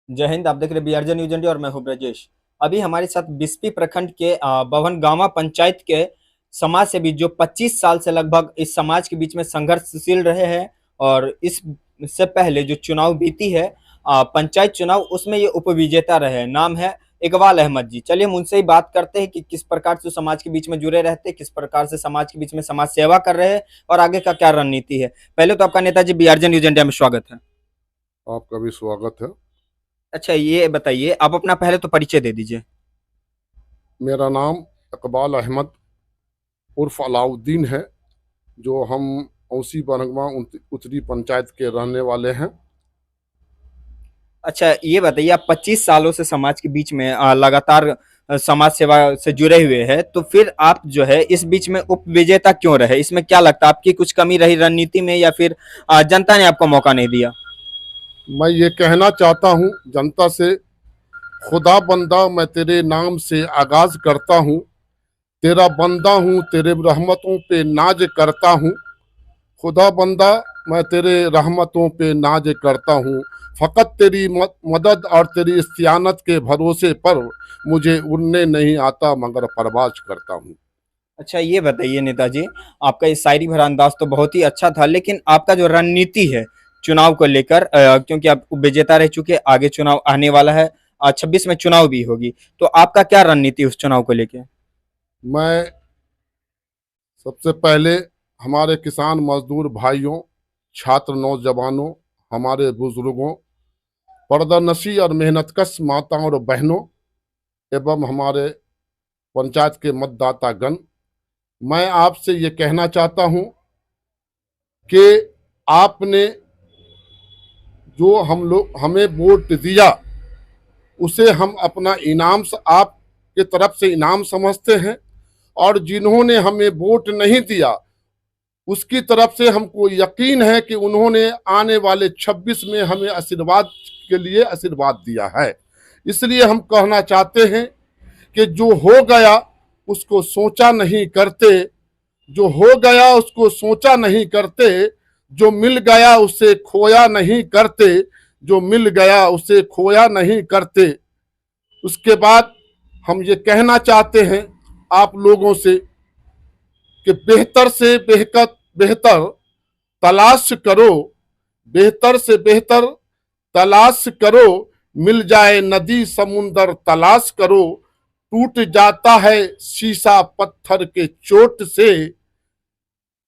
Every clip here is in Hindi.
जय हिंद। आप देख रहे बीआरजे न्यूज इंडिया और मैं हूं ब्रजेश। अभी हमारे साथ बिस्पी प्रखंड के बभन गांवा पंचायत के समाज सेवी जो 25 साल से लगभग इस समाज के बीच में संघर्षशील रहे हैं और इससे पहले जो चुनाव बीती है, पंचायत चुनाव, उसमें ये उपविजेता रहे हैं। नाम है इकबाल अहमद जी। चलिए हम उनसे ही बात करते हैं कि किस प्रकार से समाज के बीच में जुड़े रहते हैं, किस प्रकार से समाज के बीच में समाज सेवा कर रहे हैं और आगे का क्या रणनीति है। पहले तो आपका नेताजी बीआरजे न्यूज इंडिया में स्वागत है। आपका भी स्वागत है। अच्छा, ये बताइए, आप अपना पहले तो परिचय दे दीजिए। मेरा नाम इकबाल अहमद उर्फ अलाउद्दीन है, जो हम औसी बनगवा उत्तरी पंचायत के रहने वाले हैं। अच्छा, ये बताइए, आप 25 सालों से समाज के बीच में लगातार समाज सेवा से जुड़े हुए हैं, तो फिर आप जो है इस बीच में उप विजेता क्यों रहे? इसमें क्या लगता है, आपकी कुछ कमी रही रणनीति में या फिर जनता ने आपको मौका नहीं दिया? मैं ये कहना चाहता हूँ जनता से, खुदा बंदा मैं तेरे नाम से आगाज करता हूँ, तेरा बंदा हूँ, तेरे रहमतों पे नाज करता हूँ। खुदा बंदा मैं तेरे रहमतों पे नाज करता हूँ, फ़कत तेरी मदद और तेरी इस्तियानत के भरोसे पर मुझे उड़ने नहीं आता मगर परवाज करता हूँ। अच्छा, ये बताइए नेताजी, आपका ये शायरी भरा अंदाज तो बहुत ही अच्छा था, लेकिन आपका जो रणनीति है चुनाव को लेकर, क्योंकि आप विजेता रह चुके, आगे चुनाव आने वाला है, 26 में चुनाव भी होगी, तो आपका क्या रणनीति उस चुनाव को लेकर? मैं सबसे पहले हमारे किसान मजदूर भाइयों, छात्र नौजवानों, हमारे बुजुर्गों, पर्दानशी और मेहनतकश माताओं और बहनों एवं हमारे पंचायत के मतदातागण, मैं आपसे ये कहना चाहता हूँ कि आपने जो हम लोग हमें वोट दिया, उसे हम अपना इनाम आपके तरफ से इनाम समझते हैं, और जिन्होंने हमें वोट नहीं दिया उसकी तरफ से हमको यकीन है कि उन्होंने आने वाले 26 में हमें आशीर्वाद के लिए आशीर्वाद दिया है। इसलिए हम कहना चाहते हैं कि जो हो गया उसको सोचा नहीं करते, जो हो गया उसको सोचा नहीं करते, जो मिल गया उसे खोया नहीं करते, जो मिल गया उसे खोया नहीं करते। उसके बाद हम ये कहना चाहते हैं आप लोगों से कि बेहतर से बेहतर बेहतर तलाश करो, बेहतर से बेहतर तलाश करो, मिल जाए नदी समुंदर तलाश करो, टूट जाता है शीशा पत्थर के चोट से,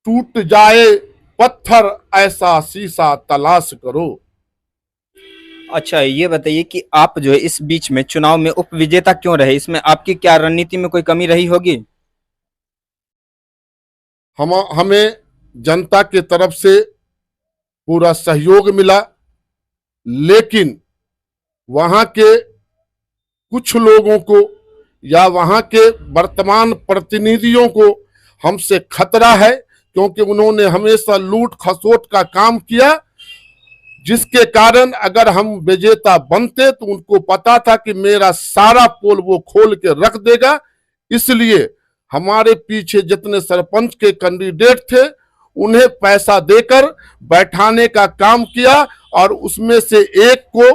टूट जाए पत्थर ऐसा शीशा तलाश करो। अच्छा, ये बताइए कि आप जो है इस बीच में चुनाव में उप विजेता क्यों रहे? इसमें आपकी क्या रणनीति में कोई कमी रही होगी? हमें जनता की तरफ से पूरा सहयोग मिला, लेकिन वहां के कुछ लोगों को या वहां के वर्तमान प्रतिनिधियों को हमसे खतरा है, क्योंकि उन्होंने हमेशा लूट खसोट का काम किया, जिसके कारण अगर हम विजेता बनते तो उनको पता था कि मेरा सारा पोल वो खोल के रख देगा। इसलिए हमारे पीछे जितने सरपंच के कैंडिडेट थे उन्हें पैसा देकर बैठाने का काम किया और उसमें से एक को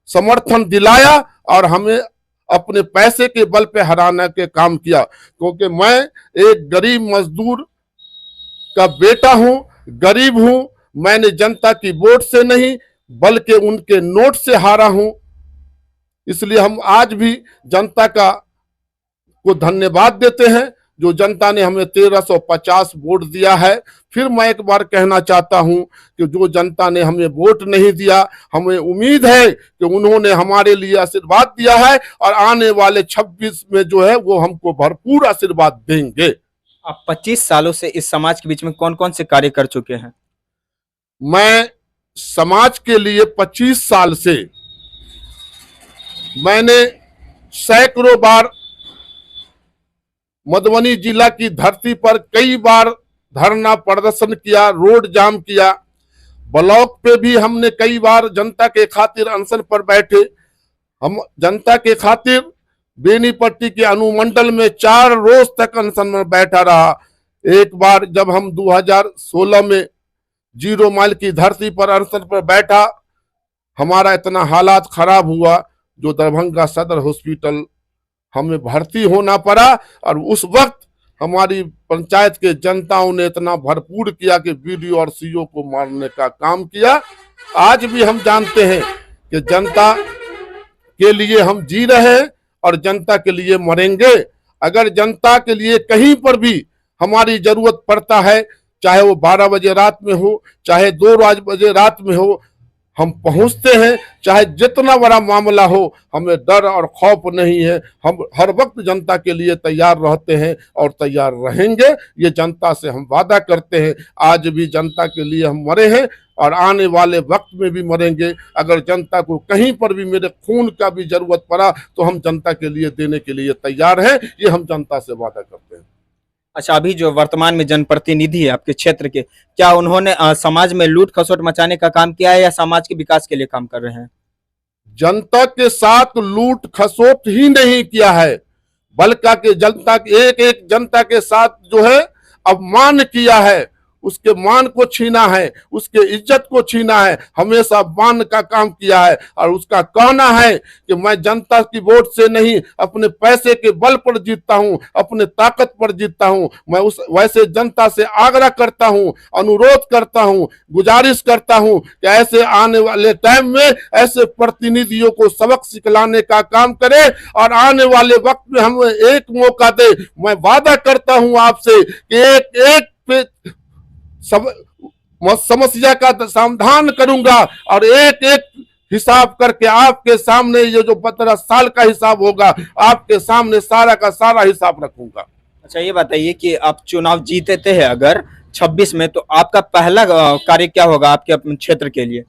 समर्थन दिलाया और हमें अपने पैसे के बल पे हराने के काम किया, क्योंकि मैं एक गरीब मजदूर का बेटा हूं, गरीब हूं। मैंने जनता की वोट से नहीं बल्कि उनके नोट से हारा हूं। इसलिए हम आज भी जनता का को धन्यवाद देते हैं, जो जनता ने हमें 1350 वोट दिया है। फिर मैं एक बार कहना चाहता हूं कि जो जनता ने हमें वोट नहीं दिया, हमें उम्मीद है कि उन्होंने हमारे लिए आशीर्वाद दिया है और आने वाले 26 में जो है वो हमको भरपूर आशीर्वाद देंगे। आप 25 सालों से इस समाज के बीच में कौन-कौन से कार्य कर चुके हैं? मैं समाज के लिए 25 साल से मैंने सैकड़ों बार मधुबनी जिला की धरती पर कई बार धरना प्रदर्शन किया, रोड जाम किया, ब्लॉक पे भी हमने कई बार जनता के खातिर अनशन पर बैठे। हम जनता के खातिर बेनीपट्टी के अनुमंडल में 4 रोज तक अनशन में बैठा रहा। एक बार जब हम 2016 में 0 माइल की धरती पर अनशन पर बैठा, हमारा इतना हालात खराब हुआ, जो दरभंगा सदर हॉस्पिटल हमें भर्ती होना पड़ा, और उस वक्त हमारी पंचायत के जनताओं ने इतना भरपूर किया कि बीडीओ और सीओ को मारने का काम किया। आज भी हम जानते हैं कि जनता के लिए हम जी रहे हैं और जनता के लिए मरेंगे। अगर जनता के लिए कहीं पर भी हमारी जरूरत पड़ता है, चाहे वो 12 बजे रात में हो, चाहे 2 बजे रात में हो, हम पहुंचते हैं। चाहे जितना बड़ा मामला हो, हमें डर और खौफ नहीं है। हम हर वक्त जनता के लिए तैयार रहते हैं और तैयार रहेंगे। ये जनता से हम वादा करते हैं। आज भी जनता के लिए हम मरे हैं और आने वाले वक्त में भी मरेंगे। अगर जनता को कहीं पर भी मेरे खून का भी जरूरत पड़ा तो हम जनता के लिए देने के लिए तैयार हैं। ये हम जनता से वादा करते हैं। अच्छा, अभी जो वर्तमान में जनप्रतिनिधि है आपके क्षेत्र के, क्या उन्होंने समाज में लूट खसोट मचाने का काम किया है या समाज के विकास के लिए काम कर रहे हैं? जनता के साथ लूट खसोट ही नहीं किया है, बल्कि जनता एक एक जनता के साथ जो है अपमान किया है, उसके मान को छीना है, उसके इज्जत को छीना है, हमेशा मान का काम किया है। और उसका कहना है कि मैं जनता की वोट से नहीं, अपने पैसे के बल पर जीतता हूं, अपने ताकत पर जीतता हूं। मैं उस वैसे जनता से आग्रह करता हूं, अनुरोध करता हूं, गुजारिश करता हूं कि ऐसे आने वाले टाइम में ऐसे प्रतिनिधियों को सबक सिखलाने का काम करें और आने वाले वक्त में हमें एक मौका दे। मैं वादा करता हूं आपसे कि एक एक पे सब समस्या का समाधान करूंगा और एक एक हिसाब करके आपके सामने ये जो 15 साल का हिसाब होगा, आपके सामने सारा का सारा हिसाब रखूंगा। अच्छा, ये बताइए कि आप चुनाव जीतते हैं अगर 26 में, तो आपका पहला कार्य क्या होगा आपके अपने क्षेत्र के लिए?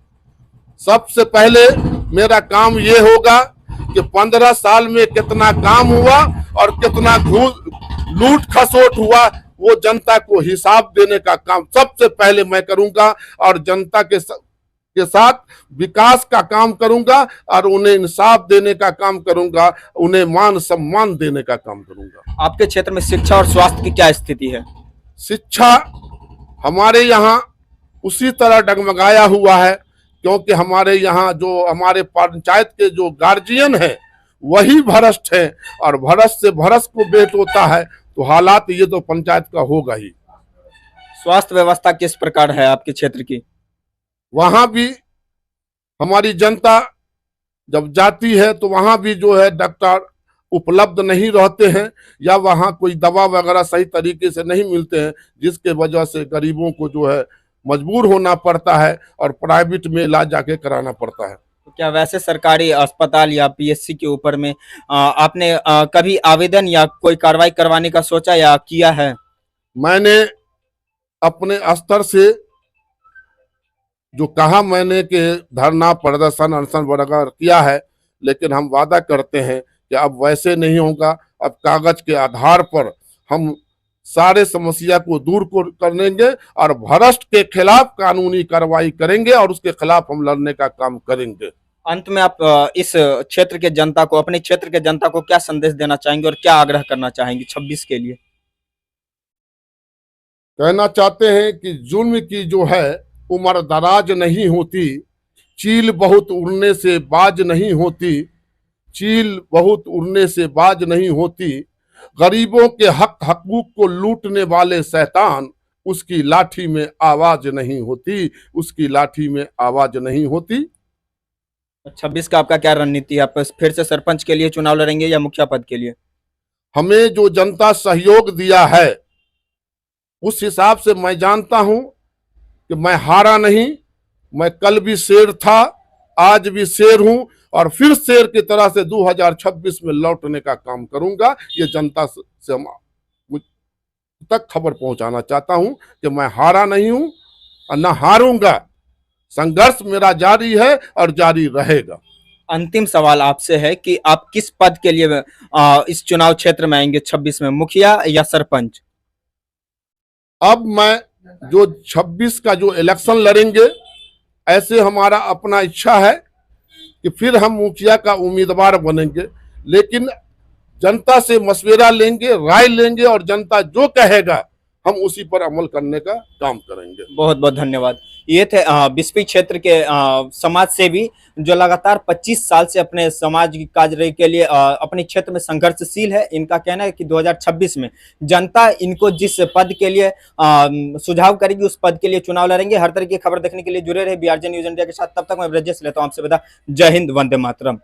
सबसे पहले मेरा काम ये होगा कि 15 साल में कितना काम हुआ और कितना लूट खसोट हुआ, वो जनता को हिसाब देने का काम सबसे पहले मैं करूंगा और जनता के साथ विकास का काम करूंगा और उन्हें इंसाफ देने का काम करूंगा, उन्हें मान सम्मान देने का काम करूंगा। आपके क्षेत्र में शिक्षा और स्वास्थ्य की क्या स्थिति है? शिक्षा हमारे यहाँ उसी तरह डगमगाया हुआ है, क्योंकि हमारे यहाँ जो हमारे पंचायत के जो गार्जियन है वही भ्रष्ट है, और भ्रष्ट से भ्रष्ट को भेंट होता है, तो हालात ये तो पंचायत का होगा ही। स्वास्थ्य व्यवस्था किस प्रकार है आपके क्षेत्र की? वहां भी हमारी जनता जब जाती है तो वहां भी जो है डॉक्टर उपलब्ध नहीं रहते हैं, या वहां कोई दवा वगैरह सही तरीके से नहीं मिलते हैं, जिसके वजह से गरीबों को जो है मजबूर होना पड़ता है और प्राइवेट में इलाज जाके कराना पड़ता है। तो क्या वैसे सरकारी अस्पताल या पीएचसी के ऊपर में आपने कभी आवेदन या कोई कार्रवाई करवाने का सोचा या किया है? मैंने अपने स्तर से जो कहा मैंने कि धरना प्रदर्शन अनशन वगैरह किया है, लेकिन हम वादा करते हैं कि अब वैसे नहीं होगा। अब कागज के आधार पर हम सारे समस्या को दूर कर लेंगे और भ्रष्ट के खिलाफ कानूनी कार्रवाई करेंगे और उसके खिलाफ हम लड़ने का काम करेंगे। अंत में आप इस क्षेत्र के जनता को, अपने क्षेत्र के जनता को क्या संदेश देना चाहेंगे और क्या आग्रह करना चाहेंगे 26 के लिए? कहना चाहते हैं कि जुल्म की जो है उम्र दराज नहीं होती, चील बहुत उड़ने से बाज नहीं होती, चील बहुत उड़ने से बाज नहीं होती। गरीबों के हक हकूक को लूटने वाले शैतान, उसकी लाठी में आवाज नहीं होती, उसकी लाठी में आवाज नहीं होती। 26 का आपका क्या रणनीति है? आप फिर से सरपंच के लिए चुनाव लड़ेंगे या मुखिया पद के लिए? हमें जो जनता सहयोग दिया है उस हिसाब से मैं जानता हूं कि मैं हारा नहीं। मैं कल भी शेर था, आज भी शेर हूं और फिर शेर की तरह से 2026 में लौटने का काम करूंगा। ये जनता से मुझ तक खबर पहुंचाना चाहता हूं कि मैं हारा नहीं हूं और न हारूंगा। संघर्ष मेरा जारी है और जारी रहेगा। अंतिम सवाल आपसे है कि आप किस पद के लिए इस चुनाव क्षेत्र में आएंगे 26 में, मुखिया या सरपंच? अब मैं जो 26 का जो इलेक्शन लड़ेंगे, ऐसे हमारा अपना इच्छा है कि फिर हम मुखिया का उम्मीदवार बनेंगे, लेकिन जनता से मशवरा लेंगे, राय लेंगे और जनता जो कहेगा हम उसी पर अमल करने का काम करेंगे। बहुत बहुत धन्यवाद। ये थे बिस्फी क्षेत्र के समाज सेवी जो लगातार 25 साल से अपने समाज की कार्य के लिए अपने क्षेत्र में संघर्षशील है। इनका कहना है कि 2026 में जनता इनको जिस पद के लिए सुझाव करेगी उस पद के लिए चुनाव लड़ेंगे। हर तरह की खबर देखने के लिए जुड़े रहे BRJ न्यूज इंडिया के साथ। तब तक मैं ब्रजेश लेता हूं आपसे विदा। जय हिंद, वंदे मातरम।